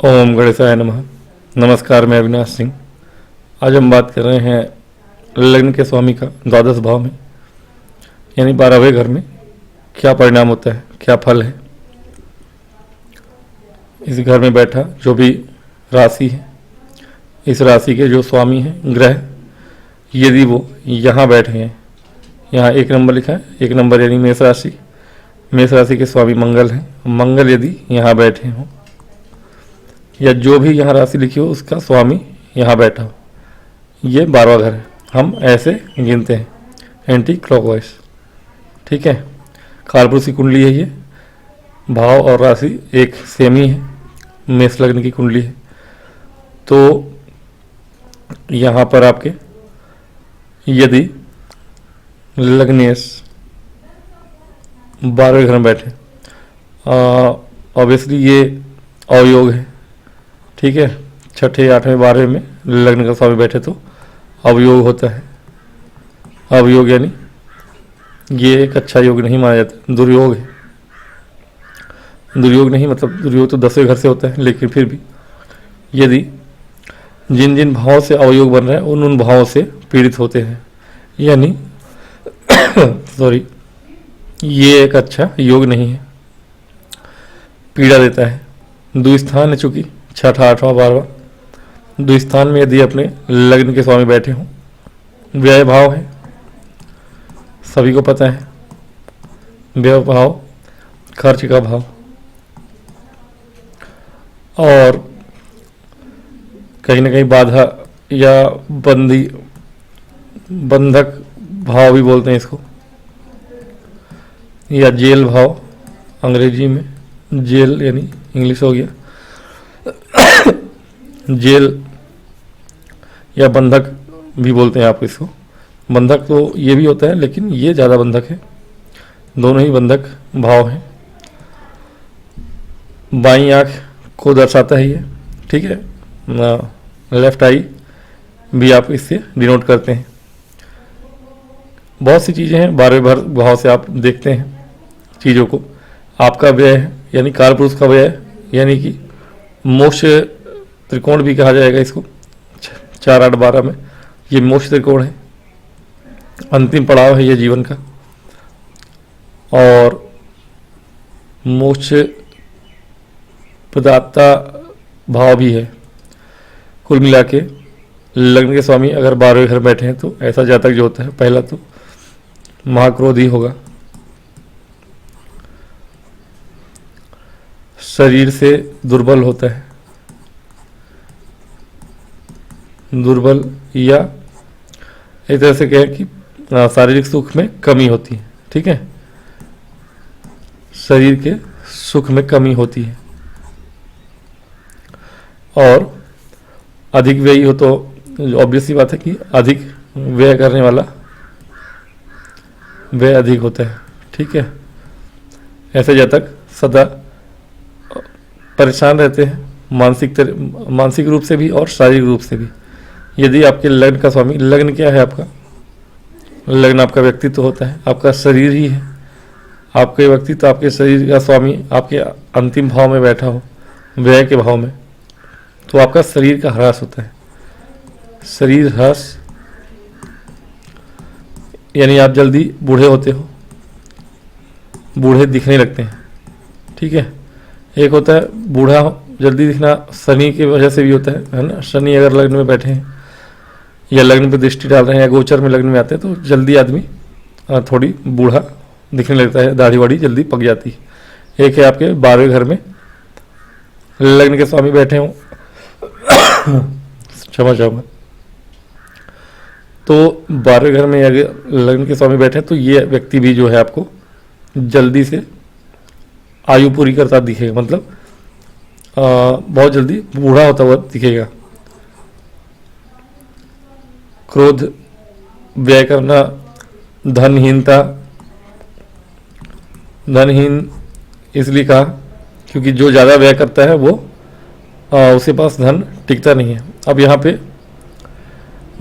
ओम गणेशाय नमः। नमस्कार, मैं अविनाश सिंह। आज हम बात कर रहे हैं लग्न के स्वामी का द्वादश भाव में यानी 12वें घर में क्या परिणाम होता है, क्या फल है। इस घर में बैठा जो भी राशि है, इस राशि के जो स्वामी हैं ग्रह, यदि वो यहाँ बैठे हैं, यहाँ 1 नंबर लिखा है, 1 नंबर यानी मेष राशि, मेष राशि के स्वामी मंगल हैं। मंगल यदि यहाँ बैठे हों या जो भी यहाँ राशि लिखी हो उसका स्वामी यहाँ बैठा हो, ये 12वां घर है। हम ऐसे गिनते हैं एंटी क्लॉकवाइज, ठीक है। कालपुरुष की कुंडली है ये, भाव और राशि एक सेम ही है, मेष लग्न की कुंडली है। तो यहाँ पर आपके यदि लग्नेश 12वें घर में बैठे, ऑब्वियसली ये अवयोग है, ठीक है। 6ठे 8वें 12वें में लग्न का स्वामी बैठे तो अवयोग होता है। अवयोग यानी ये एक अच्छा योग नहीं माना जाता, दुर्योग है। दुर्योग नहीं मतलब दुर्योग तो 10वें घर से होता है, लेकिन फिर भी यदि जिन जिन भावों से अवयोग बन रहा है उन भावों से पीड़ित होते हैं, यानी सॉरी, ये एक अच्छा योग नहीं है, पीड़ा देता है। द्विस्थान है, चूंकि 6ठा 8वां 12वां, द्विस्थान में यदि अपने लग्न के स्वामी बैठे हों, व्यय भाव है, सभी को पता है, व्यय भाव खर्च का भाव, और कहीं ना कहीं बाधा या बंधक भाव भी बोलते हैं इसको, या जेल भाव अंग्रेजी में, जेल यानी इंग्लिश हो गया, जेल या बंधक भी बोलते हैं आप इसको। बंधक तो ये भी होता है, लेकिन ये ज़्यादा बंधक है, दोनों ही बंधक भाव हैं। बाईं आँख को दर्शाता है ये, ठीक है। लेफ्ट आई भी आप इससे डिनोट करते हैं। बहुत सी चीज़ें हैं, 12वें भाव से आप देखते हैं चीज़ों को। आपका व्यय है यानी कालपुरुष का व्यय, यानी कि मोक्ष त्रिकोण भी कहा जाएगा इसको, 4 8 12 में ये मोक्ष त्रिकोण है, अंतिम पड़ाव है ये जीवन का, और मोक्ष प्रदाता भाव भी है। कुल मिला के लग्न के स्वामी अगर 12वें घर बैठे हैं तो ऐसा जातक जो होता है, पहला तो महाक्रोधी होगा, शरीर से दुर्बल होता है, दुर्बल या एक तरह से कहें कि शारीरिक सुख में कमी होती है, ठीक है, शरीर के सुख में कमी होती है। और अधिक व्ययी हो तो ऑब्वियस सी बात है कि अधिक व्यय करने वाला व्यय अधिक होता है, ठीक है। ऐसे जातक सदा परेशान रहते हैं, मानसिक रूप से भी और शारीरिक रूप से भी। यदि आपके लग्न का स्वामी, लग्न क्या है आपका, लग्न आपका व्यक्तित्व होता है, आपका शरीर ही है। आपके व्यक्तित्व, आपके शरीर का स्वामी आपके अंतिम भाव में बैठा हो, व्यय के भाव में, तो आपका शरीर का ह्रास होता है। शरीर ह्रास यानी आप जल्दी बूढ़े होते हो, बूढ़े दिखने लगते हैं, ठीक है। एक होता है बूढ़ा जल्दी दिखना, शनि की वजह से भी होता है ना। शनि अगर लग्न में बैठे हैं या लग्न पे दृष्टि डाल रहे हैं या गोचर में लग्न में आते हैं तो जल्दी आदमी थोड़ी बूढ़ा दिखने लगता है, दाढ़ी वाड़ी जल्दी पक जाती है। एक है आपके 12वें घर में लग्न के स्वामी बैठे हों, क्षमा चाहूँगा, तो 12वें घर में अगर लग्न के स्वामी बैठे तो ये व्यक्ति भी जो है आपको जल्दी से आयु पूरी करता दिखेगा, मतलब बहुत जल्दी बूढ़ा होता हुआ दिखेगा। क्रोध, व्यय करना, धनहीनता, धनहीन इसलिए कहा क्योंकि जो ज़्यादा व्यय करता है वो उसके पास धन टिकता नहीं है। अब यहाँ पे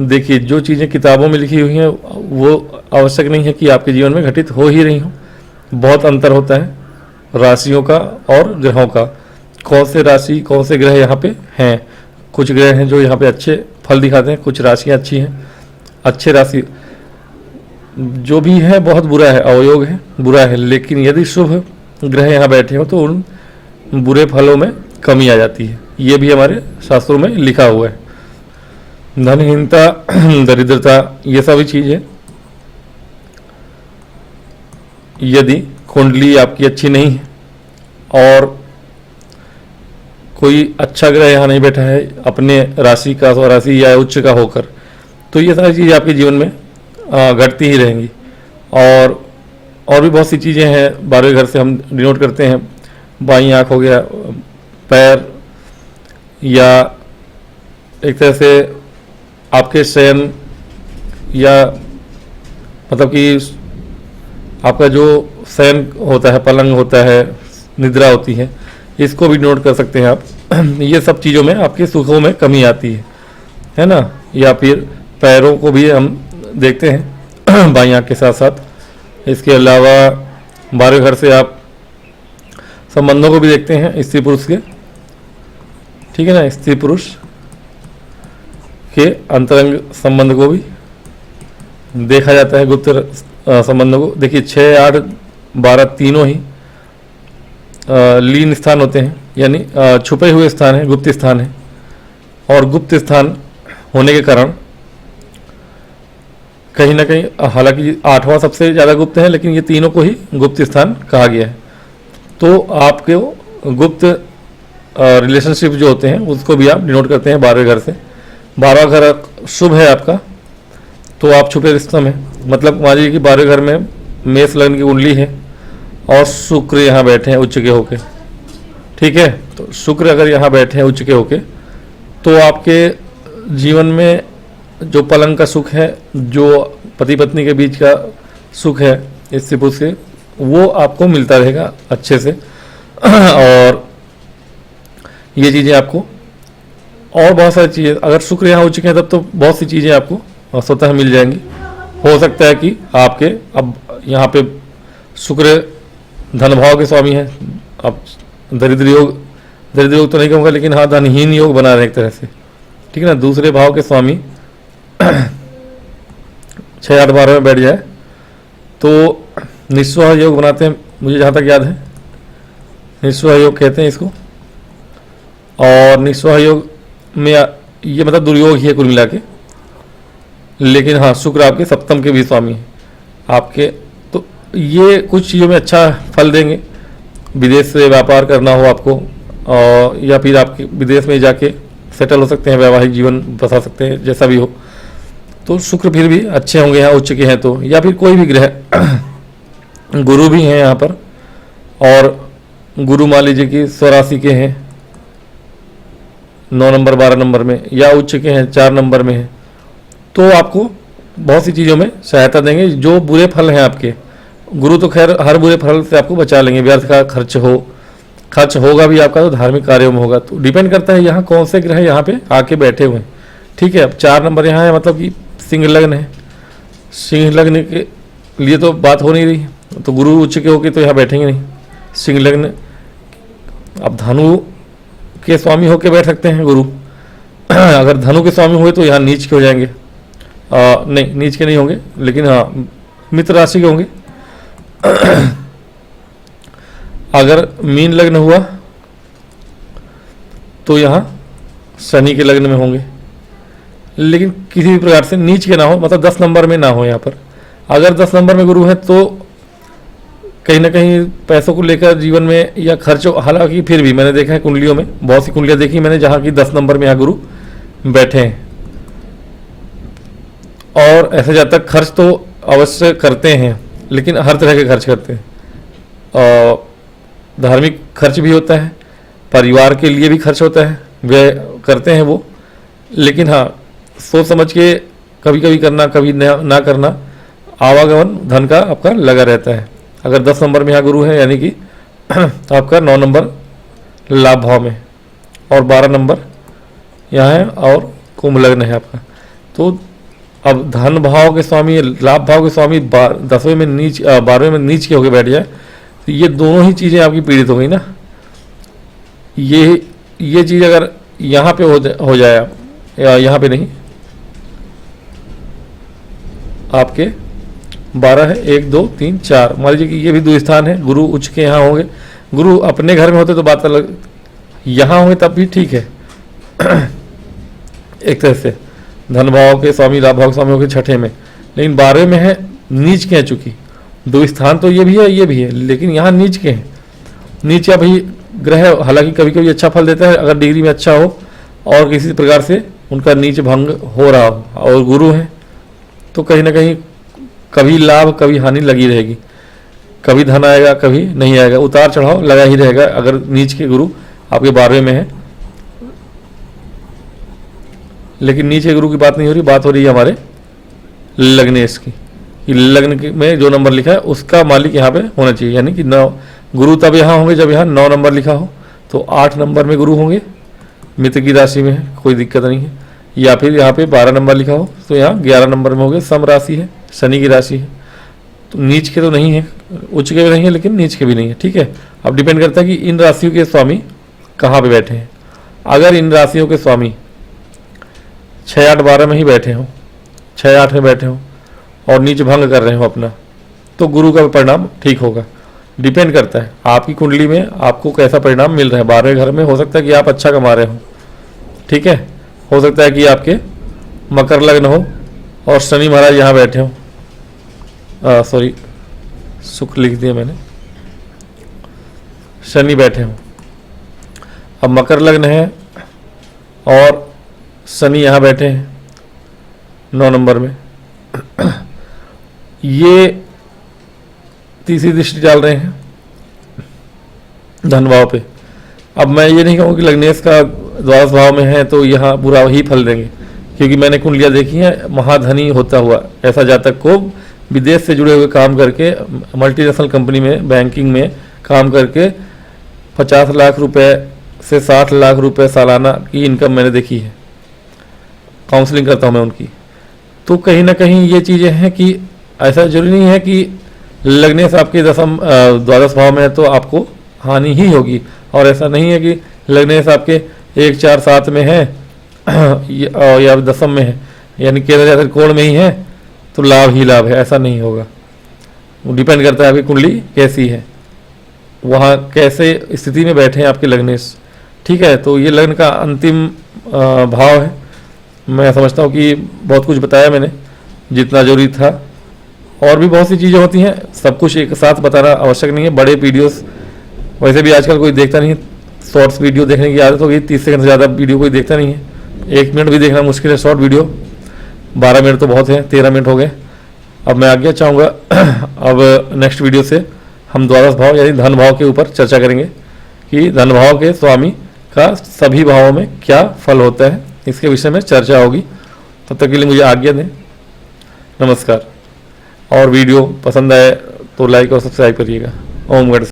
देखिए, जो चीज़ें किताबों में लिखी हुई हैं वो आवश्यक नहीं है कि आपके जीवन में घटित हो ही रही हो। बहुत अंतर होता है राशियों का और ग्रहों का। कौन से राशि कौन से ग्रह यहाँ पे हैं। कुछ ग्रह हैं जो यहाँ पे अच्छे फल दिखाते हैं, कुछ राशियाँ अच्छी हैं। अच्छे राशि जो भी है बहुत बुरा है, अवयोग है, बुरा है, लेकिन यदि शुभ ग्रह यहाँ बैठे हो तो उन बुरे फलों में कमी आ जाती है। ये भी हमारे शास्त्रों में लिखा हुआ है। धनहीनता, दरिद्रता, ये सभी चीज़ें यदि कुंडली आपकी अच्छी नहीं है और कोई अच्छा ग्रह यहाँ नहीं बैठा है अपने राशि का, स्वराशि या उच्च का होकर, तो ये सारी चीज़ें आपके जीवन में घटती ही रहेंगी। और भी बहुत सी चीज़ें हैं 12वें घर से हम डिनोट करते हैं। बाईं आँख हो गया, पैर, या एक तरह से आपके शयन, या मतलब कि आपका जो शयन होता है, पलंग होता है, निद्रा होती है, इसको भी नोट कर सकते हैं आप। ये सब चीज़ों में आपके सुखों में कमी आती है ना। या फिर पैरों को भी हम देखते हैं बाईं आँख के साथ साथ। इसके अलावा 12वें घर से आप संबंधों को भी देखते हैं, स्त्री पुरुष के, ठीक है ना। स्त्री पुरुष के अंतरंग संबंध को भी देखा जाता है, गुप्त संबंधों को। देखिए 6, 8, 12 तीनों ही लीन स्थान होते हैं, यानी छुपे हुए स्थान है, गुप्त स्थान है। और गुप्त स्थान होने के कारण कहीं ना कहीं, हालांकि 8वां सबसे ज़्यादा गुप्त है, लेकिन ये तीनों को ही गुप्त स्थान कहा गया है। तो आपके गुप्त रिलेशनशिप जो होते हैं उसको भी आप डिनोट करते हैं 12वें घर से। 12वां घर शुभ है आपका, तो आप छुपे रिश्तों में, मतलब मान लीजिए कि 12वें घर में मेष लग्न की कुंडली है और शुक्र यहाँ बैठे हैं उच्च के होके, ठीक है। तो शुक्र अगर यहाँ बैठे हैं उच्च के होके, तो आपके जीवन में जो पलंग का सुख है, जो पति पत्नी के बीच का सुख है स्त्री पुरुष से, वो आपको मिलता रहेगा अच्छे से। और ये चीज़ें आपको, और बहुत सारी चीज़ें, अगर शुक्र यहाँ उच्च के हैं तब तो बहुत सी चीज़ें आपको स्वतः मिल जाएंगी। हो सकता है कि आपके अब यहाँ पे शुक्र धन भाव के स्वामी हैं, अब दरिद्र योग तो नहीं कहूँगा, लेकिन हाँ धनहीन योग बना रहे हैं एक तरह से, ठीक है ना। दूसरे भाव के स्वामी 6, 8, 12 में बैठ जाए तो निस्वह योग बनाते हैं, मुझे जहाँ तक याद है निस्वह योग कहते हैं इसको। और निस्वह योग में ये मतलब दुर्योग ही है कुल मिला के, लेकिन हाँ शुक्र आपके सप्तम के भी स्वामी हैं आपके, तो ये कुछ चीज़ों में अच्छा फल देंगे। विदेश से व्यापार करना हो आपको, और या फिर आपके विदेश में जाके सेटल हो सकते हैं, वैवाहिक जीवन बसा सकते हैं, जैसा भी हो, तो शुक्र फिर भी अच्छे होंगे यहाँ उच्च के हैं तो। या फिर कोई भी ग्रह, गुरु भी हैं यहाँ पर, और गुरु मान लीजिए कि स्वराशि के हैं 9 नंबर 12 नंबर में, या उच्च के हैं 4 नंबर में हैं, तो आपको बहुत सी चीज़ों में सहायता देंगे। जो बुरे फल हैं आपके, गुरु तो खैर हर बुरे फल से आपको बचा लेंगे। व्यर्थ का खर्च होगा भी आपका तो धार्मिक कार्यों में होगा, तो डिपेंड करता है यहाँ कौन से ग्रह यहाँ पे आके बैठे हुए हैं, ठीक है। अब 4 नंबर यहाँ है, मतलब कि सिंह लग्न है, सिंह लग्न के लिए तो बात हो नहीं रही, तो गुरु उच्च के होके तो यहाँ बैठेंगे नहीं। सिंह लग्न, अब धनु के स्वामी होके बैठ सकते हैं गुरु। अगर धनु के स्वामी हुए तो यहाँ नीच के हो जाएंगे, नहीं नीच के नहीं होंगे, लेकिन हाँ मित्र राशि के होंगे। अगर मीन लग्न हुआ तो यहाँ शनि के लग्न में होंगे, लेकिन किसी भी प्रकार से नीच के ना हो, मतलब 10 नंबर में ना हो। यहाँ पर अगर 10 नंबर में गुरु है तो कहीं ना कहीं पैसों को लेकर जीवन में या खर्चों, हालांकि फिर भी मैंने देखा है कुंडलियों में, बहुत सी कुंडलियाँ देखी मैंने जहाँ की 10 नंबर में यहाँ गुरु बैठे हैं, और ऐसे जब तक खर्च तो अवश्य करते हैं, लेकिन हर तरह के खर्च करते हैं। धार्मिक खर्च भी होता है, परिवार के लिए भी खर्च होता है, व्यय करते हैं वो, लेकिन हाँ सोच समझ के कभी कभी करना, कभी ना करना, आवागमन धन का आपका लगा रहता है। अगर 10 नंबर में यहाँ गुरु है, यानी कि आपका 9 नंबर लाभ भाव में, और 12 नंबर यहाँ है, और कुंभ लग्न है आपका, तो अब धन भाव के स्वामी, लाभ भाव के स्वामी 10वें में नीच, 12वें में नीच के होके बैठ जाए, तो ये दोनों ही चीज़ें आपकी पीड़ित हो गई ना। ये चीज़ अगर यहाँ पे हो जाए आप, या यहाँ पे नहीं, आपके 12 है, 1 2 3 4, मान लीजिए कि ये भी 2 स्थान है, गुरु उच्च के यहाँ होंगे। गुरु अपने घर में होते तो बात अलग, यहाँ होंगे तब भी ठीक है। एक तरह से धन भाव के स्वामी, लाभ भाव के स्वामी हो गए छठे में, लेकिन 12वें में है, नीच के हैं चूंकि 2 स्थान तो ये भी है, ये भी है, लेकिन यहाँ नीच के हैं। नीच या भाई ग्रह हालांकि कभी कभी अच्छा फल देता है अगर डिग्री में अच्छा हो और किसी प्रकार से उनका नीच भंग हो रहा हो, और गुरु है तो कहीं ना कहीं कभी लाभ कभी हानि लगी रहेगी, कभी धन आएगा कभी नहीं आएगा, उतार चढ़ाव लगा ही रहेगा अगर नीच के गुरु आपके 12वें में है। लेकिन नीच के गुरु की बात नहीं हो रही, बात हो रही है हमारे लग्नेश की, कि लग्न में जो नंबर लिखा है उसका मालिक यहाँ पे होना चाहिए, यानी कि 9 गुरु तब यहाँ होंगे जब यहाँ 9 नंबर लिखा हो, तो 8 नंबर में गुरु होंगे, मित्र की राशि में है, कोई दिक्कत नहीं है। या फिर यहाँ पे 12 नंबर लिखा हो तो यहाँ 11 नंबर में होंगे, सम राशि है, शनि की राशि है, तो नीच के तो नहीं है, उच्च के भी नहीं है, लेकिन नीच के भी नहीं है, ठीक है। अब डिपेंड करता है कि इन राशियों के स्वामी कहाँ पे बैठे हैं। अगर इन राशियों के स्वामी 6 8 12 में ही बैठे हों, 6 8 में बैठे हों और नीच भंग कर रहे हो अपना, तो गुरु का परिणाम ठीक होगा। डिपेंड करता है आपकी कुंडली में आपको कैसा परिणाम मिल रहा है। 12वें घर में हो सकता है कि आप अच्छा कमा रहे हो, ठीक है, हो सकता है कि आपके मकर लग्न हो और शनि महाराज यहाँ बैठे हो, सॉरी शुक्र लिख दिया मैंने, शनि बैठे हो। अब मकर लग्न है और शनि यहाँ बैठे हैं 9 नंबर में, ये तीसरी दृष्टि डाल रहे हैं धन भाव पे। अब मैं ये नहीं कहूँ कि लग्नेश का द्वादश भाव में है तो यहाँ बुरा ही फल देंगे, क्योंकि मैंने कुंडलियाँ देखी हैं, महाधनी होता हुआ ऐसा जातक को विदेश से जुड़े हुए काम करके, मल्टीनेशनल कंपनी में बैंकिंग में काम करके 50 लाख रुपए से 60 लाख रुपए सालाना की इनकम मैंने देखी है, काउंसलिंग करता हूँ मैं उनकी। तो कहीं ना कहीं ये चीज़ें हैं कि ऐसा जरूरी नहीं है कि लग्नेश आपके द्वादश भाव में है तो आपको हानि ही होगी, और ऐसा नहीं है कि लग्नेश आपके 1 4 7 में है या दशम में है, यानी केंद्र या कोण में ही है तो लाभ ही लाभ है, ऐसा नहीं होगा। वो डिपेंड करता है आपकी कुंडली कैसी है, वहाँ कैसे स्थिति में बैठे हैं आपके लग्नेश, ठीक है। तो ये लग्न का अंतिम भाव है। मैं समझता हूँ कि बहुत कुछ बताया मैंने जितना जरूरी था, और भी बहुत सी चीज़ें होती हैं, सब कुछ एक साथ बताना आवश्यक नहीं है। बड़े वीडियोस वैसे भी आजकल कोई देखता नहीं है, शॉर्ट्स वीडियो देखने की आदत हो गई, 30 सेकंड से ज़्यादा वीडियो कोई देखता नहीं है, 1 मिनट भी देखना मुश्किल है शॉर्ट वीडियो, 12 मिनट तो बहुत है, 13 मिनट हो गए। अब मैं आज्ञा चाहूँगा, अब नेक्स्ट वीडियो से हम द्वादश भाव यानी धन भाव के ऊपर चर्चा करेंगे कि धन भाव के स्वामी का सभी भावों में क्या फल होता है, इसके विषय में चर्चा होगी। तब तक के लिए मुझे आज्ञा दें, नमस्कार। और वीडियो पसंद आए तो लाइक और सब्सक्राइब करिएगा। ओम गण।